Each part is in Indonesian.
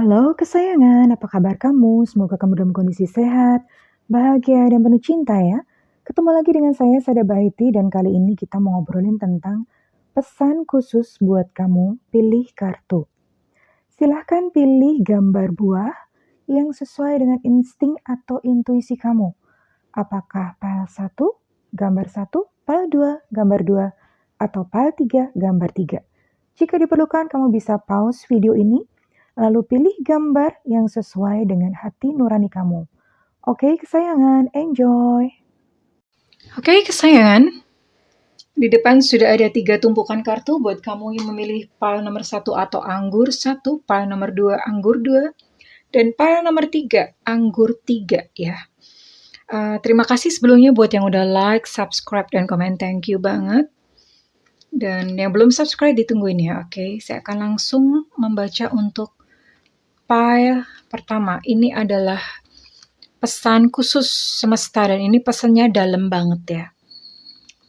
Halo kesayangan, apa kabar kamu? Semoga kamu dalam kondisi sehat, bahagia, dan penuh cinta ya. Ketemu lagi dengan saya, Sada Bahiti, dan kali ini kita mau ngobrolin tentang pesan khusus buat kamu, pilih kartu. Silahkan pilih gambar buah yang sesuai dengan insting atau intuisi kamu. Apakah file 1, gambar 1, file 2, gambar 2, atau file 3, gambar 3. Jika diperlukan, kamu bisa pause video ini, lalu pilih gambar yang sesuai dengan hati nurani kamu. Oke, kesayangan, enjoy! Oke, kesayangan. Di depan sudah ada 3 tumpukan kartu buat kamu yang memilih pile nomor 1 atau anggur 1, pile nomor 2 anggur 2, dan pile nomor 3 anggur 3 ya. Terima kasih sebelumnya buat yang udah like, subscribe, dan komen. Thank you banget. Dan yang belum subscribe ditungguin ya, oke? Saya akan langsung membaca untuk pile pertama. Ini adalah pesan khusus semesta dan ini pesannya dalam banget ya.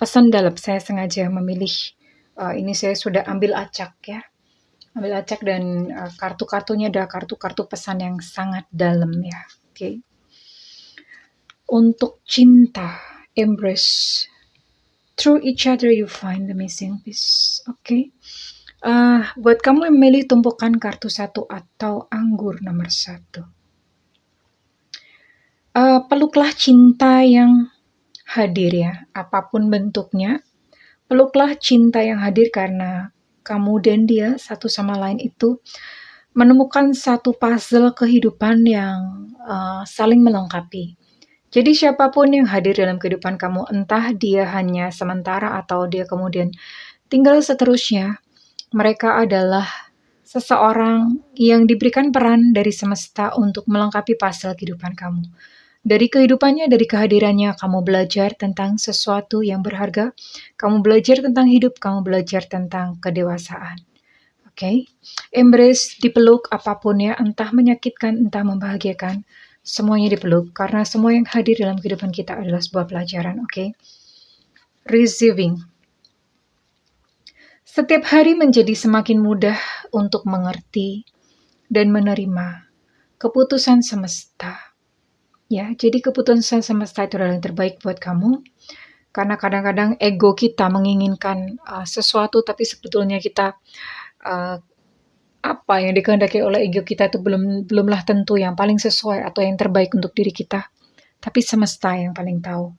Pesan dalam, saya sengaja memilih ini, saya sudah ambil acak ya, dan kartu-kartunya adalah kartu-kartu pesan yang sangat dalam ya. Oke. Untuk cinta, embrace. Through each other you find the missing piece. Oke. Buat kamu yang memilih tumpukan kartu 1 atau anggur nomor 1. Peluklah cinta yang hadir ya, apapun bentuknya. Peluklah cinta yang hadir karena kamu dan dia satu sama lain itu menemukan satu puzzle kehidupan yang saling melengkapi. Jadi siapapun yang hadir dalam kehidupan kamu, entah dia hanya sementara atau dia kemudian tinggal seterusnya, mereka adalah seseorang yang diberikan peran dari semesta untuk melengkapi puzzle kehidupan kamu. Dari kehidupannya, dari kehadirannya, kamu belajar tentang sesuatu yang berharga, kamu belajar tentang hidup, kamu belajar tentang kedewasaan. Oke? Embrace, dipeluk apapun ya, entah menyakitkan, entah membahagiakan, semuanya dipeluk, karena semua yang hadir dalam kehidupan kita adalah sebuah pelajaran, oke? Receiving. Setiap hari menjadi semakin mudah untuk mengerti dan menerima keputusan semesta. Ya, jadi keputusan semesta itu adalah yang terbaik buat kamu. Karena kadang-kadang ego kita menginginkan sesuatu, tapi sebetulnya kita apa yang dikehendaki oleh ego kita itu belumlah tentu yang paling sesuai atau yang terbaik untuk diri kita. Tapi semesta yang paling tahu.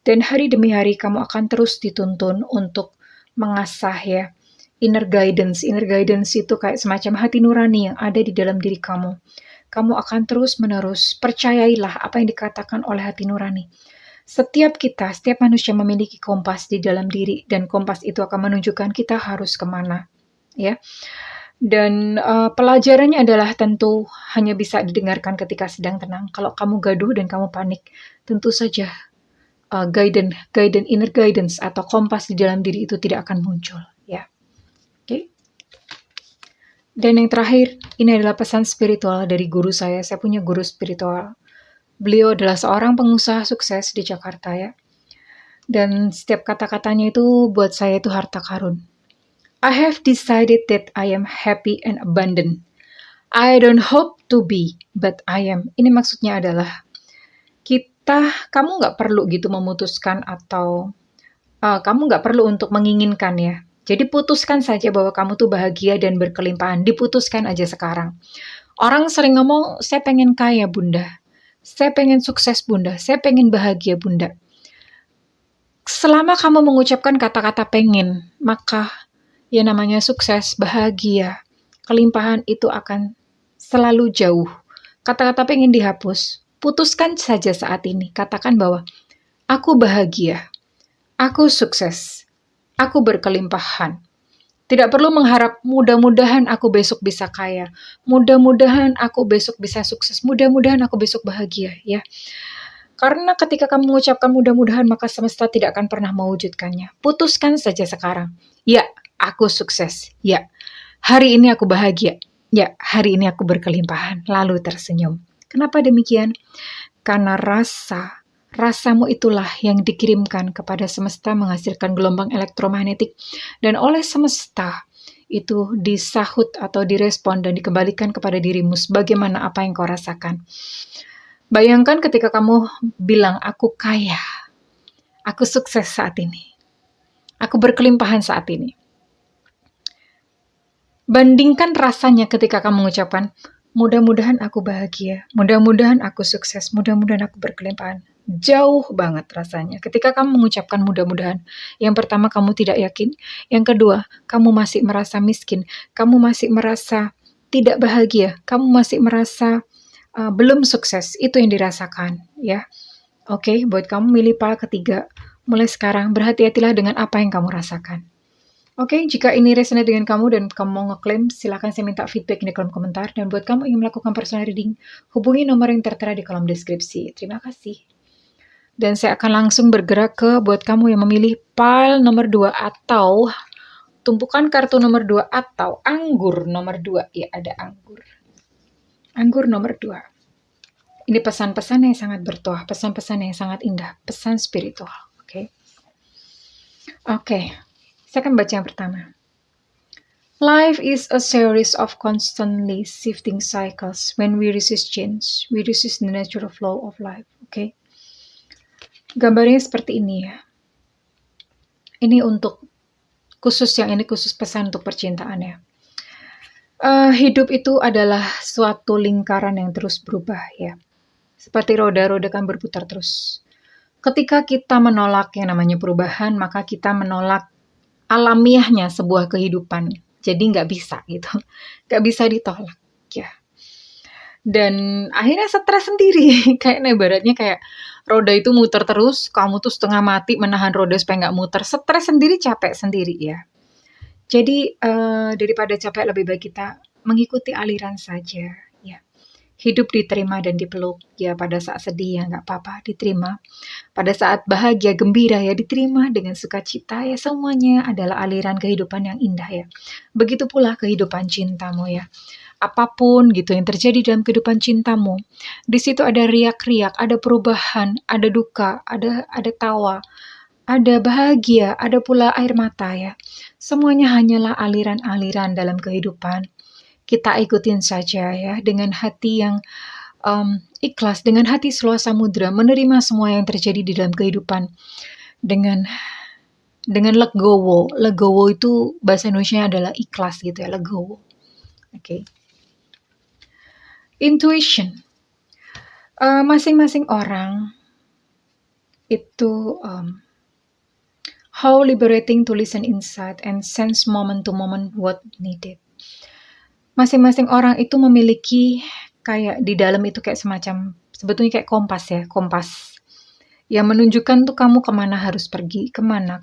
Dan hari demi hari kamu akan terus dituntun untuk mengasah ya inner guidance. Inner guidance itu kayak semacam hati nurani yang ada di dalam diri kamu. Kamu akan terus-menerus, percayailah apa yang dikatakan oleh hati nurani. Setiap manusia memiliki kompas di dalam diri, dan kompas itu akan menunjukkan kita harus kemana. Ya. Dan pelajarannya adalah tentu hanya bisa didengarkan ketika sedang tenang. Kalau kamu gaduh dan kamu panik, tentu saja inner guidance atau kompas di dalam diri itu tidak akan muncul. Ya. Oke. Dan yang terakhir, ini adalah pesan spiritual dari guru saya. Saya punya guru spiritual. Beliau adalah seorang pengusaha sukses di Jakarta ya. Dan setiap kata-katanya itu buat saya itu harta karun. I have decided that I am happy and abundant. I don't hope to be, but I am. Ini maksudnya adalah kamu nggak perlu gitu memutuskan atau kamu nggak perlu untuk menginginkan ya. Jadi putuskan saja bahwa kamu tuh bahagia dan berkelimpahan. Diputuskan aja sekarang. Orang sering ngomong, saya pengen kaya bunda. Saya pengen sukses bunda. Saya pengen bahagia bunda. Selama kamu mengucapkan kata-kata pengen, maka ya namanya sukses, bahagia, kelimpahan itu akan selalu jauh. Kata-kata pengen dihapus. Putuskan saja saat ini. Katakan bahwa aku bahagia. Aku sukses. Aku berkelimpahan. Tidak perlu mengharap mudah-mudahan aku besok bisa kaya. Mudah-mudahan aku besok bisa sukses. Mudah-mudahan aku besok bahagia ya. Karena ketika kamu mengucapkan mudah-mudahan maka semesta tidak akan pernah mewujudkannya. Putuskan saja sekarang. Ya, aku sukses. Ya, hari ini aku bahagia. Ya, hari ini aku berkelimpahan. Lalu tersenyum. Kenapa demikian? Karena rasamu itulah yang dikirimkan kepada semesta menghasilkan gelombang elektromagnetik, dan oleh semesta itu disahut atau direspon dan dikembalikan kepada dirimu sebagaimana apa yang kau rasakan. Bayangkan ketika kamu bilang, aku kaya, aku sukses saat ini, aku berkelimpahan saat ini. Bandingkan rasanya ketika kamu mengucapkan, mudah-mudahan aku bahagia, mudah-mudahan aku sukses, mudah-mudahan aku berkelimpahan. Jauh banget rasanya. Ketika kamu mengucapkan mudah-mudahan, yang pertama kamu tidak yakin, yang kedua kamu masih merasa miskin, kamu masih merasa tidak bahagia, kamu masih merasa belum sukses. Itu yang dirasakan, ya. Oke, buat kamu milih pola ketiga, mulai sekarang berhati-hatilah dengan apa yang kamu rasakan. Oke, jika ini resonate dengan kamu dan kamu mau ngeklaim, silakan saya minta feedback di kolom komentar. Dan buat kamu yang ingin melakukan personal reading, hubungi nomor yang tertera di kolom deskripsi. Terima kasih. Dan saya akan langsung bergerak ke buat kamu yang memilih pile nomor 2 atau tumpukan kartu nomor 2 atau anggur nomor 2. Ya, ada anggur. Anggur nomor 2. Ini pesan-pesan yang sangat bertuah, pesan-pesan yang sangat indah, pesan spiritual. Oke. Saya akan baca yang pertama. Life is a series of constantly shifting cycles. When we resist change, we resist the natural flow of life. Oke. Gambarnya seperti ini ya. Ini untuk khusus pesan untuk percintaan ya. Hidup itu adalah suatu lingkaran yang terus berubah ya. Seperti roda-roda kan berputar terus. Ketika kita menolak yang namanya perubahan, maka kita menolak alamiahnya sebuah kehidupan. Jadi nggak bisa gitu. Nggak bisa ditolak ya. Dan akhirnya stres sendiri. Kayak ibaratnya kayak roda itu muter terus, kamu tuh setengah mati menahan roda supaya nggak muter. Stres sendiri, capek sendiri ya. Jadi daripada capek lebih baik kita mengikuti aliran saja ya. Hidup diterima dan dipeluk ya, pada saat sedih ya nggak apa-apa, diterima. Pada saat bahagia, gembira ya diterima dengan sukacita ya, semuanya adalah aliran kehidupan yang indah ya. Begitu pula kehidupan cintamu ya. Apapun gitu yang terjadi dalam kehidupan cintamu, di situ ada riak-riak, ada perubahan, ada duka, ada tawa, ada bahagia, ada pula air mata ya. Semuanya hanyalah aliran-aliran dalam kehidupan. Kita ikutin saja ya, dengan hati yang ikhlas, dengan hati seluas samudra, menerima semua yang terjadi di dalam kehidupan dengan legowo. Legowo itu bahasa Indonesia adalah ikhlas gitu ya, legowo. Oke. Intuition. Masing-masing orang itu how liberating to listen inside and sense moment to moment what needed. Masing-masing orang itu memiliki kayak di dalam itu kayak semacam, sebetulnya kayak kompas ya, kompas yang menunjukkan tuh kamu kemana harus pergi, kemana.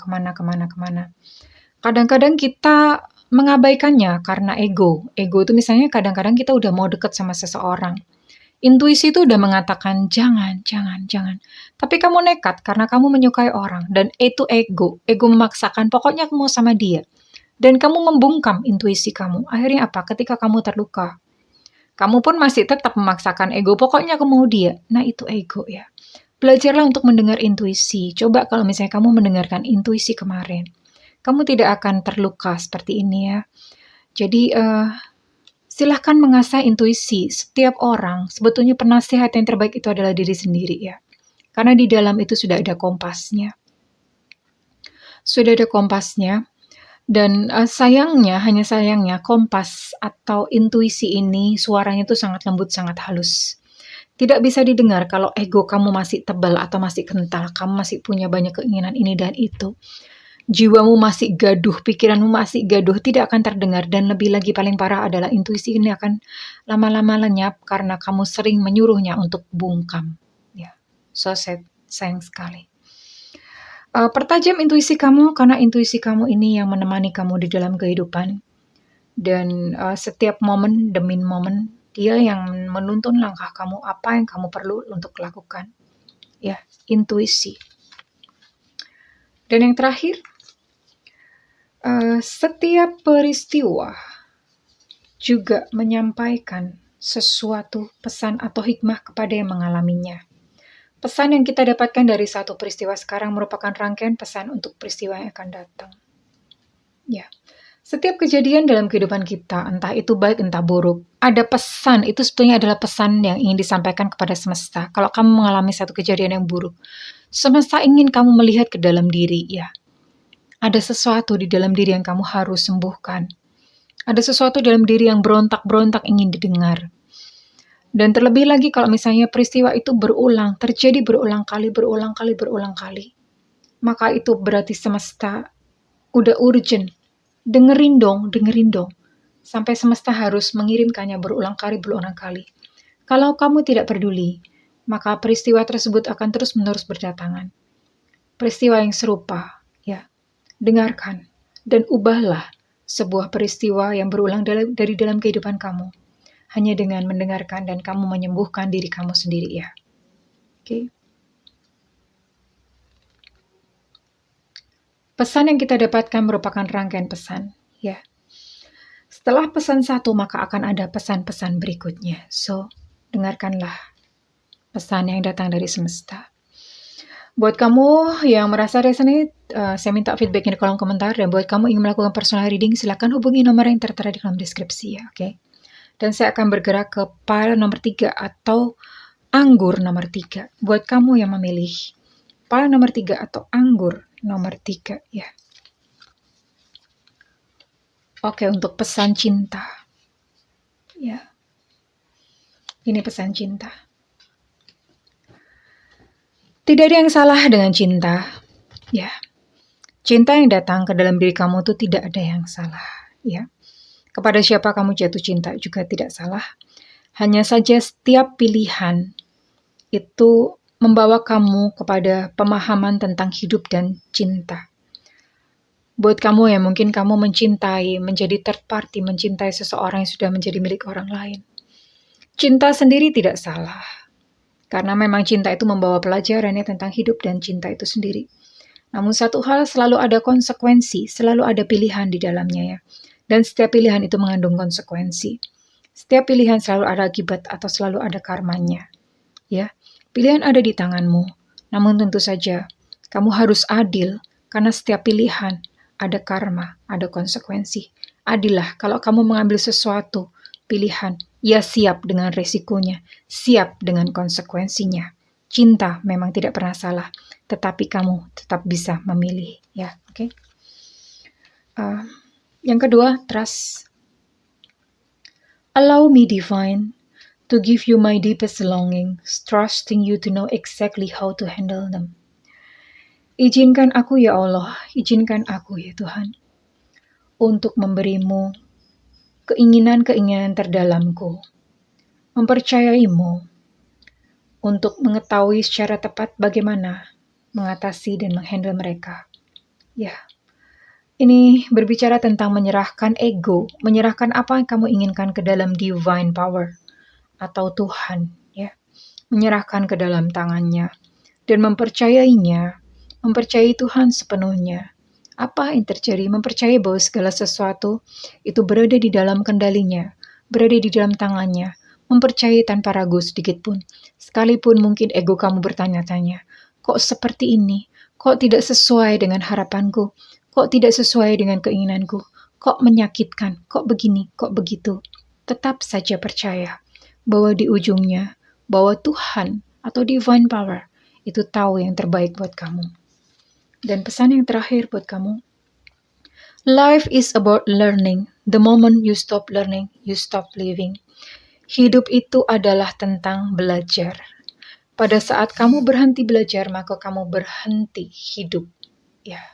Kadang-kadang kita mengabaikannya karena ego itu misalnya kadang-kadang kita udah mau deket sama seseorang, intuisi itu udah mengatakan jangan, tapi kamu nekat karena kamu menyukai orang, dan itu ego memaksakan pokoknya kamu sama dia. Dan kamu membungkam intuisi kamu. Akhirnya apa? Ketika kamu terluka, kamu pun masih tetap memaksakan ego. Pokoknya aku mau dia. Nah, itu ego ya. Belajarlah untuk mendengar intuisi. Coba kalau misalnya kamu mendengarkan intuisi kemarin, kamu tidak akan terluka seperti ini ya. Jadi, silahkan mengasah intuisi. Setiap orang, sebetulnya penasihat yang terbaik itu adalah diri sendiri ya. Karena di dalam itu sudah ada kompasnya. Dan hanya sayangnya kompas atau intuisi ini suaranya itu sangat lembut, sangat halus. Tidak bisa didengar kalau ego kamu masih tebal atau masih kental, kamu masih punya banyak keinginan ini dan itu. Jiwamu masih gaduh, pikiranmu masih gaduh, tidak akan terdengar. Dan lebih lagi paling parah adalah intuisi ini akan lama-lama lenyap karena kamu sering menyuruhnya untuk bungkam. Ya, so sad, sayang sekali. Pertajam intuisi kamu, karena intuisi kamu ini yang menemani kamu di dalam kehidupan. Dan setiap momen demi momen, dia yang menuntun langkah kamu, apa yang kamu perlu untuk lakukan. Ya, intuisi. Dan yang terakhir, setiap peristiwa juga menyampaikan sesuatu pesan atau hikmah kepada yang mengalaminya. Pesan yang kita dapatkan dari satu peristiwa sekarang merupakan rangkaian pesan untuk peristiwa yang akan datang. Ya, Setiap kejadian dalam kehidupan kita, entah itu baik entah buruk, ada pesan, itu sebetulnya adalah pesan yang ingin disampaikan kepada semesta. Kalau kamu mengalami satu kejadian yang buruk, semesta ingin kamu melihat ke dalam diri, ya. Ada sesuatu di dalam diri yang kamu harus sembuhkan. Ada sesuatu dalam diri yang berontak-berontak ingin didengar. Dan terlebih lagi kalau misalnya peristiwa itu berulang, terjadi berulang kali, maka itu berarti semesta udah urgent. Dengerin dong. Sampai semesta harus mengirimkannya berulang kali. Kalau kamu tidak peduli, maka peristiwa tersebut akan terus-menerus berdatangan. Peristiwa yang serupa, ya. Dengarkan dan ubahlah sebuah peristiwa yang berulang dari dalam kehidupan kamu. Hanya dengan mendengarkan dan kamu menyembuhkan diri kamu sendiri, ya. Oke. Pesan yang kita dapatkan merupakan rangkaian pesan, ya. Setelah pesan satu, maka akan ada pesan-pesan berikutnya. So, dengarkanlah pesan yang datang dari semesta. Buat kamu yang merasa resonate, saya minta feedbacknya di kolom komentar. Dan buat kamu ingin melakukan personal reading, silakan hubungi nomor yang tertera di kolom deskripsi, ya. Oke. Dan saya akan bergerak ke pile nomor 3 atau anggur nomor 3. Buat kamu yang memilih pile nomor 3 atau anggur nomor 3, ya. Oke, untuk pesan cinta. Ya. Ini pesan cinta. Tidak ada yang salah dengan cinta. Ya. Cinta yang datang ke dalam diri kamu itu tidak ada yang salah, ya. Kepada siapa kamu jatuh cinta juga tidak salah. Hanya saja setiap pilihan itu membawa kamu kepada pemahaman tentang hidup dan cinta. Buat kamu yang mungkin kamu mencintai, menjadi third party, mencintai seseorang yang sudah menjadi milik orang lain. Cinta sendiri tidak salah. Karena memang cinta itu membawa pelajarannya tentang hidup dan cinta itu sendiri. Namun satu hal, selalu ada konsekuensi, selalu ada pilihan di dalamnya, ya. Dan setiap pilihan itu mengandung konsekuensi. Setiap pilihan selalu ada akibat atau selalu ada karmanya, ya. Pilihan ada di tanganmu. Namun tentu saja kamu harus adil karena setiap pilihan ada karma, ada konsekuensi. Adillah kalau kamu mengambil sesuatu pilihan, ya siap dengan resikonya, siap dengan konsekuensinya. Cinta memang tidak pernah salah, tetapi kamu tetap bisa memilih, ya. Oke. Yang kedua, trust. Allow me, divine, to give you my deepest longing, trusting you to know exactly how to handle them. Izinkan aku, ya Allah, izinkan aku, ya Tuhan, untuk memberimu keinginan-keinginan terdalamku, mempercayaimu, untuk mengetahui secara tepat bagaimana mengatasi dan menghandle mereka. Ya, ini berbicara tentang menyerahkan ego, menyerahkan apa yang kamu inginkan ke dalam divine power, atau Tuhan, ya. Menyerahkan ke dalam tangannya, dan mempercayainya, mempercayai Tuhan sepenuhnya. Apa yang terjadi? Mempercayai bahwa segala sesuatu itu berada di dalam kendalinya, berada di dalam tangannya. Mempercayai tanpa ragu sedikit pun. Sekalipun mungkin ego kamu bertanya-tanya, kok seperti ini? Kok tidak sesuai dengan harapanku? Kok tidak sesuai dengan keinginanku? Kok menyakitkan? Kok begini? Kok begitu? Tetap saja percaya bahwa di ujungnya, bahwa Tuhan atau divine power itu tahu yang terbaik buat kamu. Dan pesan yang terakhir buat kamu, life is about learning. The moment you stop learning, you stop living. Hidup itu adalah tentang belajar. Pada saat kamu berhenti belajar, maka kamu berhenti hidup. Ya,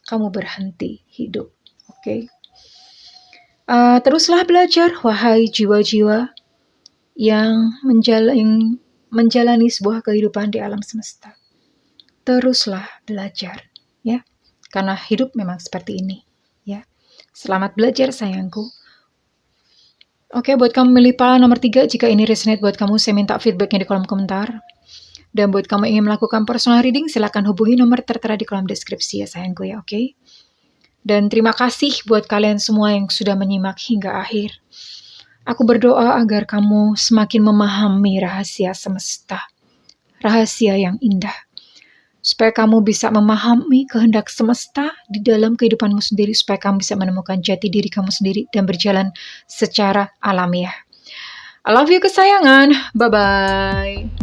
kamu berhenti hidup. Oke. Teruslah belajar, wahai jiwa-jiwa yang menjalani sebuah kehidupan di alam semesta. Teruslah belajar, ya. Karena hidup memang seperti ini, ya. Selamat belajar, sayangku. Oke, buat kamu milih pile nomor 3, jika ini resonate buat kamu, saya minta feedbacknya di kolom komentar. Dan buat kamu ingin melakukan personal reading, silakan hubungi nomor tertera di kolom deskripsi, ya sayangku, ya. Oke. Dan terima kasih buat kalian semua yang sudah menyimak hingga akhir. Aku berdoa agar kamu semakin memahami rahasia semesta, rahasia yang indah, supaya kamu bisa memahami kehendak semesta di dalam kehidupanmu sendiri, supaya kamu bisa menemukan jati diri kamu sendiri dan berjalan secara alamiah. I love you kesayangan. Bye-bye.